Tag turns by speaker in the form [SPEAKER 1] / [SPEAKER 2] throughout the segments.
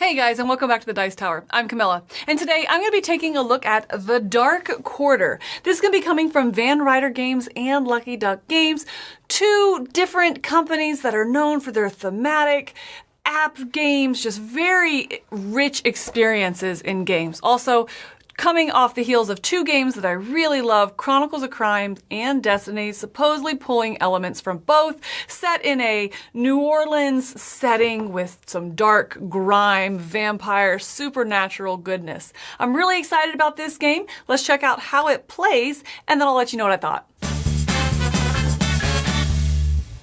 [SPEAKER 1] Hey guys, and welcome back to the Dice Tower. I'm Camilla, and today I'm going to be taking a look at The Dark Quarter. This is going to be coming from Van Ryder Games and Lucky Duck Games, two different companies that are known for their thematic app games, just very rich experiences in games. Also, coming off the heels of two games that I really love, Chronicles of Crime and Destiny, supposedly pulling elements from both, set in a New Orleans setting with some dark grime, vampire, supernatural goodness. I'm really excited about this game. Let's check out how it plays, and then I'll let you know what I thought.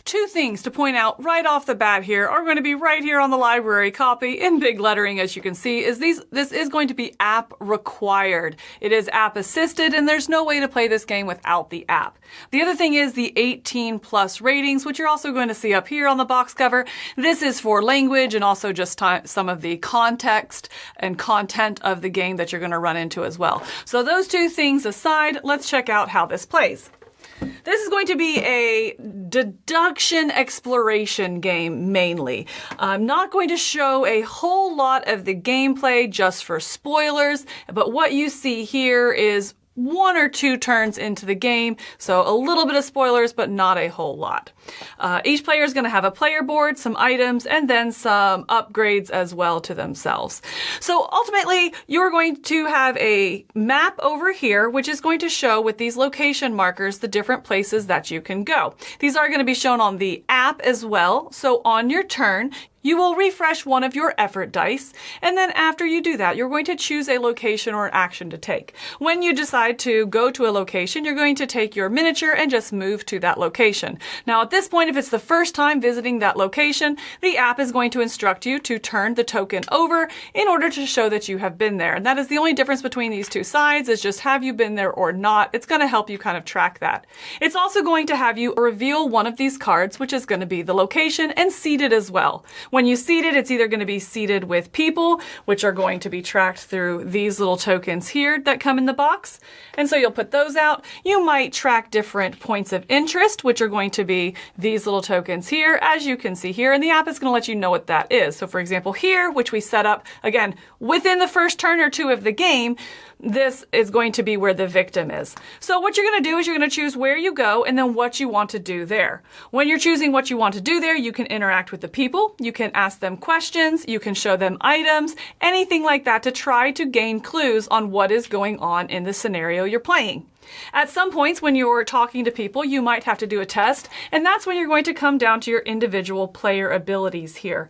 [SPEAKER 1] Two things to point out right off the bat here are going to be right here on the library copy in big lettering, as you can see, is this is going to be app required. It is app assisted, and there's no way to play this game without the app. The other thing is the 18 plus ratings, which you're also going to see up here on the box cover. This is for language and also just some of the context and content of the game that you're going to run into as well. So those two things aside, let's check out how this plays. This is going to be a deduction exploration game mainly. I'm not going to show a whole lot of the gameplay just for spoilers, but what you see here is one or two turns into the game, so a little bit of spoilers, but not a whole lot. Each player is going to have a player board, some items, and then some upgrades as well to themselves. So ultimately, you're going to have a map over here, which is going to show with these location markers the different places that you can go. These are going to be shown on the app as well, so on your turn, you will refresh one of your effort dice, and then after you do that, you're going to choose a location or an action to take. When you decide to go to a location, you're going to take your miniature and just move to that location. Now at this point, if it's the first time visiting that location, the app is going to instruct you to turn the token over in order to show that you have been there. And that is the only difference between these two sides, is just have you been there or not. It's going to help you kind of track that. It's also going to have you reveal one of these cards, which is going to be the location, and seed it as well. When you seed it, it's either going to be seeded with people, which are going to be tracked through these little tokens here that come in the box. And so you'll put those out. You might track different points of interest, which are going to be these little tokens here, as you can see here. And the app is going to let you know what that is. So for example, here, which we set up, again, within the first turn or two of the game, this is going to be where the victim is. So what you're going to do is you're going to choose where you go and then what you want to do there. When you're choosing what you want to do there, you can interact with the people, you can ask them questions, you can show them items, anything like that to try to gain clues on what is going on in the scenario you're playing. At some points when you're talking to people, you might have to do a test, and that's when you're going to come down to your individual player abilities here.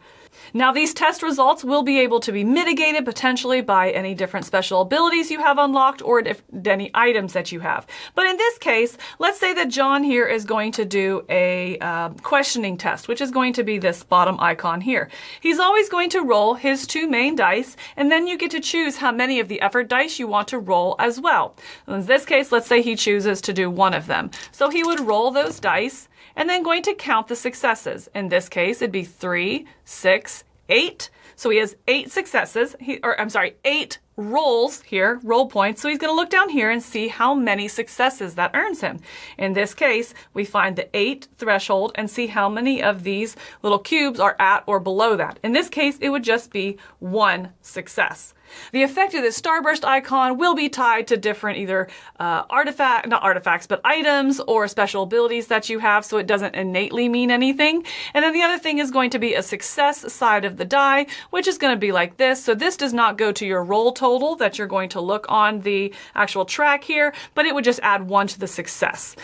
[SPEAKER 1] Now, these test results will be able to be mitigated potentially by any different special abilities you have unlocked or any items that you have. But in this case, let's say that John here is going to do a questioning test, which is going to be this bottom icon here. He's always going to roll his two main dice, and then you get to choose how many of the effort dice you want to roll as well. In this case, let's say he chooses to do one of them. So he would roll those dice, and then going to count the successes. In this case, it'd be 3, 6, 8. So he has 8 successes, 8 rolls here, roll points. So he's going to look down here and see how many successes that earns him. In this case, we find the 8 threshold and see how many of these little cubes are at or below that. In this case, it would just be 1 success. The effect of this starburst icon will be tied to different either not artifacts, but items or special abilities that you have, so it doesn't innately mean anything. And then the other thing is going to be a success side of the die, which is going to be like this. So this does not go to your roll total that you're going to look on the actual track here, but it would just add 1 to the success.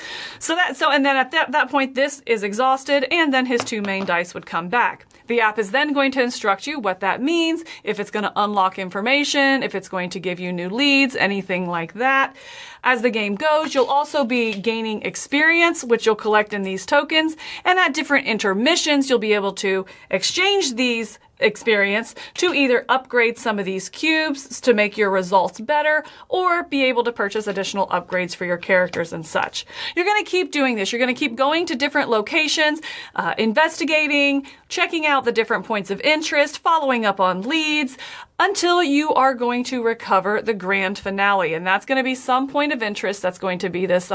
[SPEAKER 1] And then at that point, this is exhausted, and then his 2 main dice would come back. The app is then going to instruct you what that means, if it's going to unlock information, if it's going to give you new leads, anything like that. As the game goes, you'll also be gaining experience, which you'll collect in these tokens, and at different intermissions, you'll be able to exchange these experience to either upgrade some of these cubes to make your results better or be able to purchase additional upgrades for your characters and such. You're going to keep doing this. You're going to keep going to different locations, investigating, checking out the different points of interest, following up on leads, until you are going to recover the grand finale. And that's going to be some point of interest. That's going to be this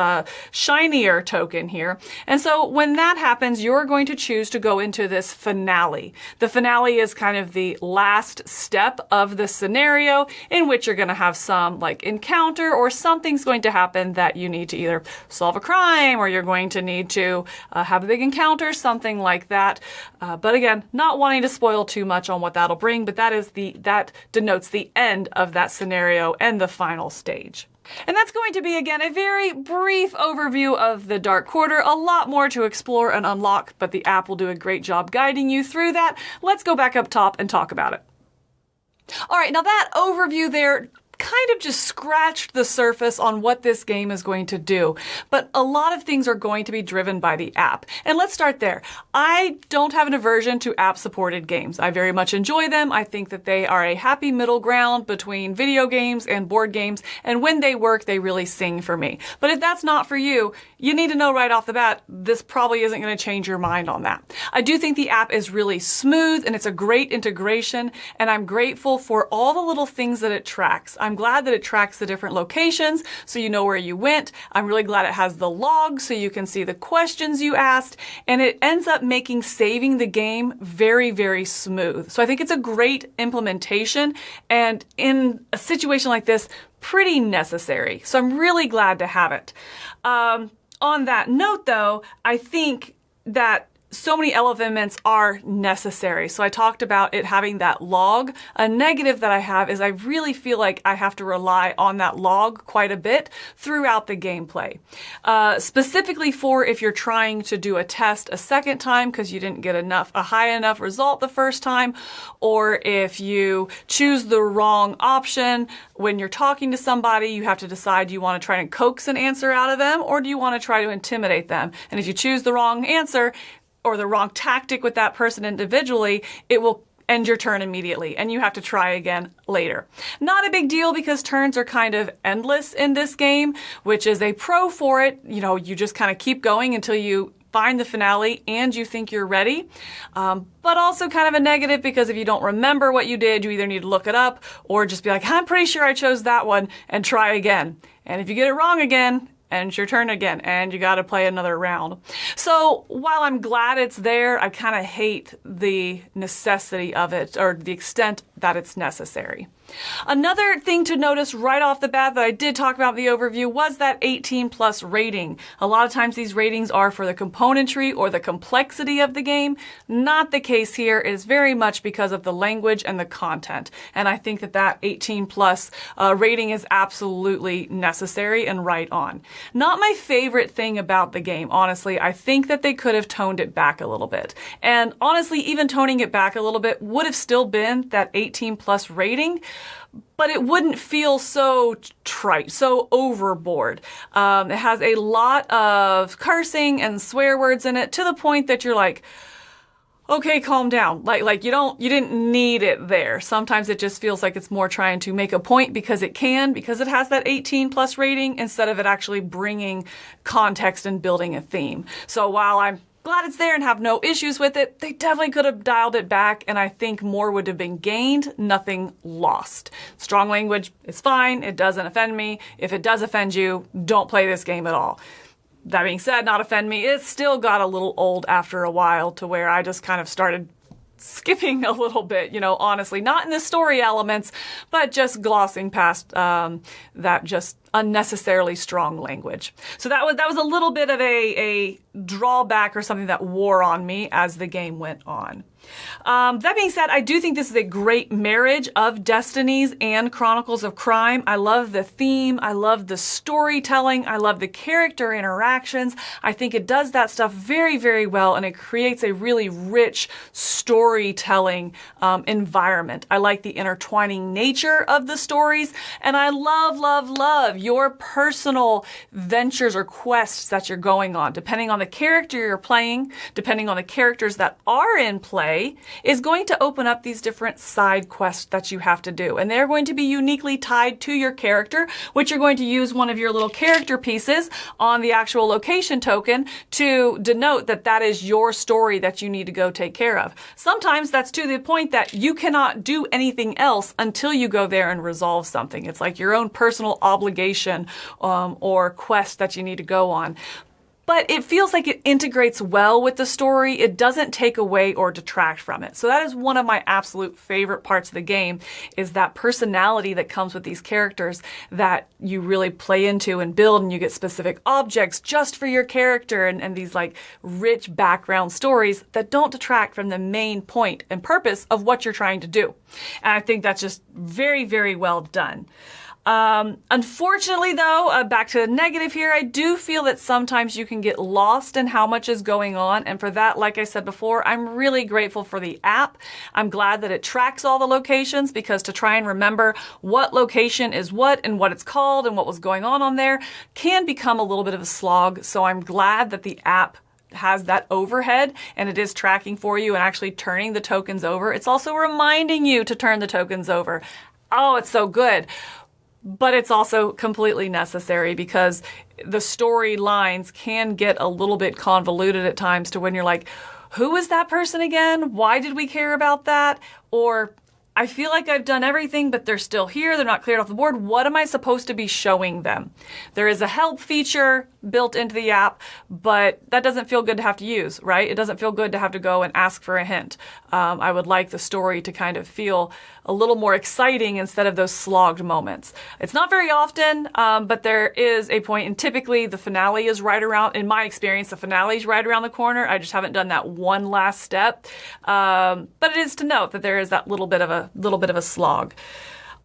[SPEAKER 1] shinier token here. And so when that happens, you're going to choose to go into this finale. The finale is kind of the last step of the scenario in which you're going to have some like encounter or something's going to happen that you need to either solve a crime or you're going to need to have a big encounter, something like that. But again, not wanting to spoil too much on what that'll bring, but that denotes the end of that scenario and the final stage. And that's going to be, again, a very brief overview of the Dark Quarter. A lot more to explore and unlock, but the app will do a great job guiding you through that. Let's go back up top and talk about it. All right, now that overview there kind of just scratched the surface on what this game is going to do. But a lot of things are going to be driven by the app. And let's start there. I don't have an aversion to app-supported games. I very much enjoy them. I think that they are a happy middle ground between video games and board games. And when they work, they really sing for me. But if that's not for you, you need to know right off the bat, this probably isn't going to change your mind on that. I do think the app is really smooth and it's a great integration. And I'm grateful for all the little things that it tracks. I'm glad that it tracks the different locations so you know where you went. I'm really glad it has the log so you can see the questions you asked, and it ends up making saving the game very, very smooth. So I think it's a great implementation, and in a situation like this, pretty necessary. So I'm really glad to have it. On that note though, I think that so many elements are necessary. So I talked about it having that log. A negative that I have is I really feel like I have to rely on that log quite a bit throughout the gameplay. Specifically for if you're trying to do a test a second time because you didn't get a high enough result the first time, or if you choose the wrong option when you're talking to somebody, you have to decide, do you want to try and coax an answer out of them, or do you want to try to intimidate them? And if you choose the wrong answer, or the wrong tactic with that person individually, it will end your turn immediately and you have to try again later. Not a big deal because turns are kind of endless in this game, which is a pro for it. You know, you just kind of keep going until you find the finale and you think you're ready. But also kind of a negative because if you don't remember what you did, you either need to look it up or just be like, I'm pretty sure I chose that one, and try again. And if you get it wrong again, and it's your turn again, and you gotta play another round. So while I'm glad it's there, I kind of hate the necessity of it, or the extent that it's necessary. Another thing to notice right off the bat that I did talk about in the overview was that 18+ rating. A lot of times these ratings are for the componentry or the complexity of the game. Not the case here. It is very much because of the language and the content. And I think that 18+ rating is absolutely necessary and right on. Not my favorite thing about the game, honestly. I think that they could have toned it back a little bit. And honestly, even toning it back a little bit would have still been that 18+ rating, but it wouldn't feel so trite, so overboard. It has a lot of cursing and swear words in it to the point that you're like, okay, calm down. Like you didn't need it there. Sometimes it just feels like it's more trying to make a point because it has that 18+ rating instead of it actually bringing context and building a theme. So while I'm glad it's there and have no issues with it, they definitely could have dialed it back, and I think more would have been gained, nothing lost. Strong language is fine. It doesn't offend me. If it does offend you, don't play this game at all. That being said, not offend me, it still got a little old after a while to where I just kind of started skipping a little bit, honestly, not in the story elements, but just glossing past that just unnecessarily strong language. So that was a little bit of a drawback or something that wore on me as the game went on. That being said, I do think this is a great marriage of Destinies and Chronicles of Crime. I love the theme. I love the storytelling. I love the character interactions. I think it does that stuff very, very well, and it creates a really rich storytelling environment. I like the intertwining nature of the stories, and I love, love, love your personal ventures or quests that you're going on. Depending on the character you're playing, depending on the characters that are in play, is going to open up these different side quests that you have to do. And they're going to be uniquely tied to your character, which you're going to use one of your little character pieces on the actual location token to denote that that is your story that you need to go take care of. Sometimes that's to the point that you cannot do anything else until you go there and resolve something. It's like your own personal obligation or quest that you need to go on. but it feels like it integrates well with the story. It doesn't take away or detract from it. So that is one of my absolute favorite parts of the game, is that personality that comes with these characters that you really play into and build, and you get specific objects just for your character, and these like rich background stories that don't detract from the main point and purpose of what you're trying to do. And I think that's just very, very well done. Unfortunately though, back to the negative here, I do feel that sometimes you can get lost in how much is going on. And for that, like I said before, I'm really grateful for the app. I'm glad that it tracks all the locations, because to try and remember what location is what and what it's called and what was going on there can become a little bit of a slog. So I'm glad that the app has that overhead and it is tracking for you and actually turning the tokens over. It's also reminding you to turn the tokens over. Oh, it's so good. But it's also completely necessary, because the storylines can get a little bit convoluted at times, to when you're like, who is that person again? Why did we care about that? Or I feel like I've done everything, but they're still here. They're not cleared off the board. What am I supposed to be showing them? There is a help feature built into the app, but that doesn't feel good to have to use, right? It doesn't feel good to have to go and ask for a hint. I would like the story to kind of feel a little more exciting instead of those slogged moments. It's not very often, but there is a point, and typically the finale is right around, in my experience, the finale is right around the corner. I just haven't done that one last step. But it is to note that there is that little bit of a slog.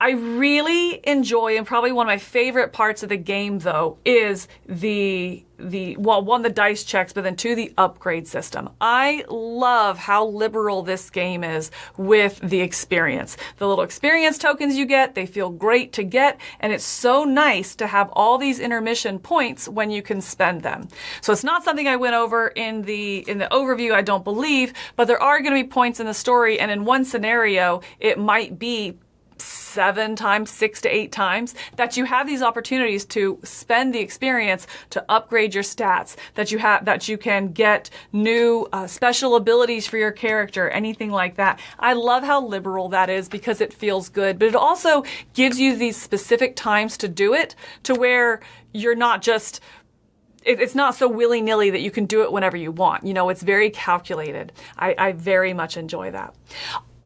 [SPEAKER 1] I really enjoy, and probably one of my favorite parts of the game though, is the dice checks, but then two, the upgrade system. I love how liberal this game is with the experience. The little experience tokens you get, they feel great to get, and it's so nice to have all these intermission points when you can spend them. So it's not something I went over in the overview, I don't believe, but there are going to be points in the story, and in one scenario, it might be 7 times, 6 to 8 times, that you have these opportunities to spend the experience to upgrade your stats, that you can get new special abilities for your character, anything like that. I love how liberal that is, because it feels good, but it also gives you these specific times to do it, to where you're not just, it's not so willy-nilly that you can do it whenever you want. You know, it's very calculated. I very much enjoy that.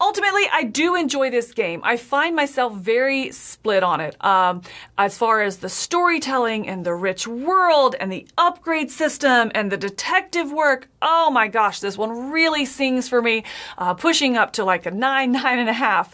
[SPEAKER 1] Ultimately, I do enjoy this game. I find myself very split on it. As far as the storytelling and the rich world and the upgrade system and the detective work, oh my gosh, this one really sings for me, pushing up to like a 9.5.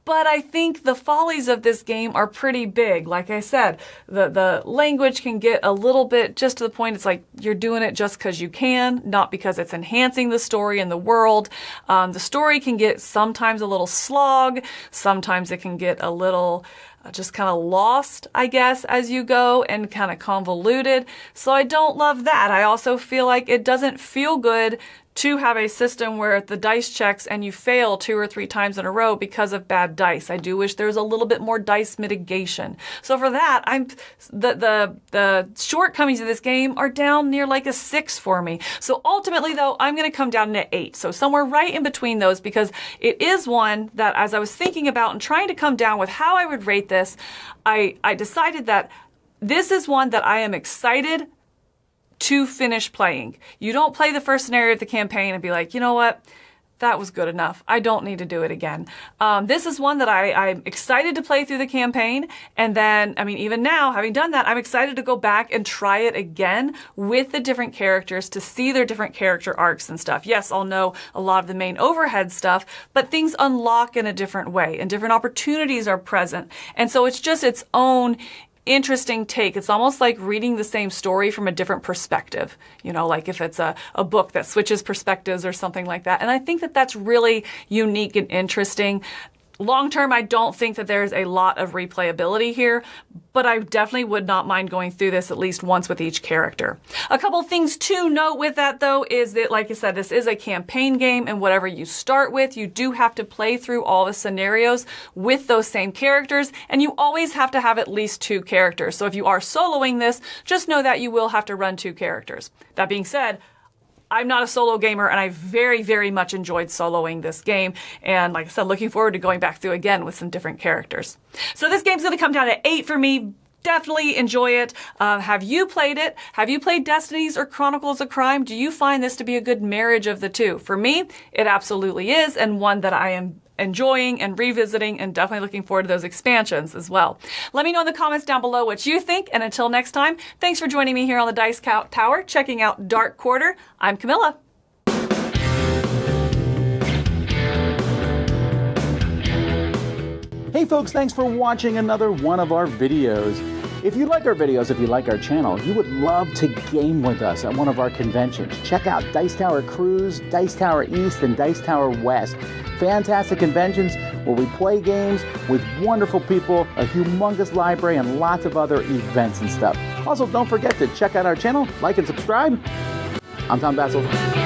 [SPEAKER 1] But I think the follies of this game are pretty big. Like I said, the language can get a little bit just to the point. It's like you're doing it just because you can, not because it's enhancing the story and the world. The story can get sometimes a little slog. Sometimes it can get a little just kind of lost, I guess, as you go, and kind of convoluted. So I don't love that. I also feel like it doesn't feel good to have a system where the dice checks and you fail 2 or 3 times in a row because of bad dice. I do wish there was a little bit more dice mitigation. So for that, the shortcomings of this game are down near like a 6 for me. So ultimately though, I'm going to come down to 8. So somewhere right in between those, because it is one that, as I was thinking about and trying to come down with how I would rate this, I decided that this is one that I am excited to finish playing. You don't play the first scenario of the campaign and be like, you know what? That was good enough. I don't need to do it again. This is one that I'm excited to play through the campaign. And then, I mean, even now, having done that, I'm excited to go back and try it again with the different characters to see their different character arcs and stuff. Yes, I'll know a lot of the main overhead stuff, but things unlock in a different way and different opportunities are present. And so it's just its own interesting take. It's almost like reading the same story from a different perspective, you know, like if it's a book that switches perspectives or something like that. And I think that that's really unique and interesting. Long term, I don't think that there's a lot of replayability here, but I definitely would not mind going through this at least once with each character. A couple things to note with that though is that, like I said, this is a campaign game, and whatever you start with, you do have to play through all the scenarios with those same characters, and you always have to have at least 2 characters. So if you are soloing this, just know that you will have to run 2 characters. That being said, I'm not a solo gamer, and I very, very much enjoyed soloing this game. And like I said, looking forward to going back through again with some different characters. So this game's going to come down to 8 for me. definitely enjoy it. Have you played it? Have you played Destinies or Chronicles of Crime? Do you find this to be a good marriage of the two? For me, it absolutely is, and one that I am enjoying and revisiting, and definitely looking forward to those expansions as well. Let me know in the comments down below what you think, and until next time, thanks for joining me here on the Dice Tower, checking out Dark Quarter. I'm Camilla.
[SPEAKER 2] Hey folks, thanks for watching another one of our videos. If you like our videos, if you like our channel, you would love to game with us at one of our conventions. Check out Dice Tower Cruise, Dice Tower East, and Dice Tower West. Fantastic conventions where we play games with wonderful people, a humongous library, and lots of other events and stuff. Also, don't forget to check out our channel, like and subscribe. I'm Tom Bassel.